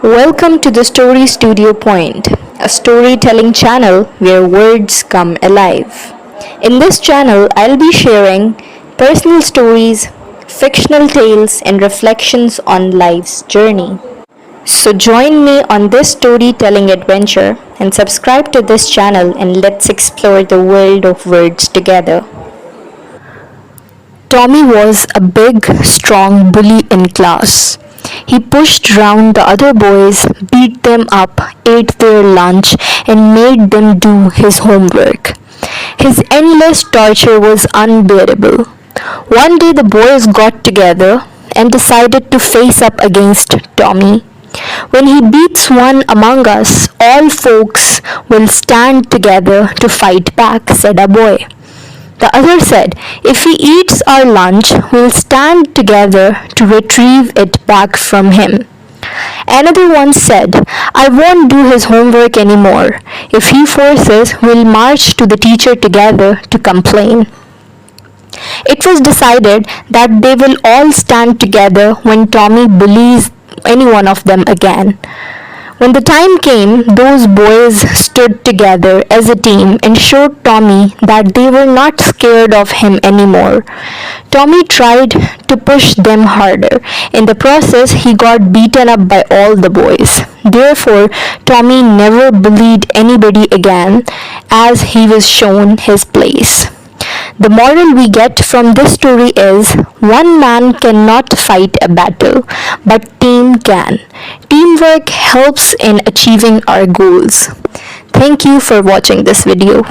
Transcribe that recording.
Welcome to the Story Studio Point, a storytelling channel where words come alive. In this channel, I'll be sharing personal stories, fictional tales, and reflections on life's journey. So join me on this storytelling adventure and subscribe to this channel and let's explore the world of words together. Tommy was a big, strong bully in class. He pushed round the other boys, beat them up, ate their lunch, and made them do his homework. His endless torture was unbearable. One day the boys got together and decided to face up against Tommy. When he beats one among us, all folks will stand together to fight back, said a boy. The other said, if he eats our lunch, we'll stand together to retrieve it back from him. Another one said, I won't do his homework anymore. If he forces, we'll march to the teacher together to complain. It was decided that they will all stand together when Tommy bullies any one of them again. When the time came, those boys stood together as a team and showed Tommy that they were not scared of him anymore. Tommy tried to push them harder. In the process, he got beaten up by all the boys. Therefore, Tommy never bullied anybody again as he was shown his place. The moral we get from this story is, one man cannot fight a battle, but team can. Teamwork helps in achieving our goals. Thank you for watching this video.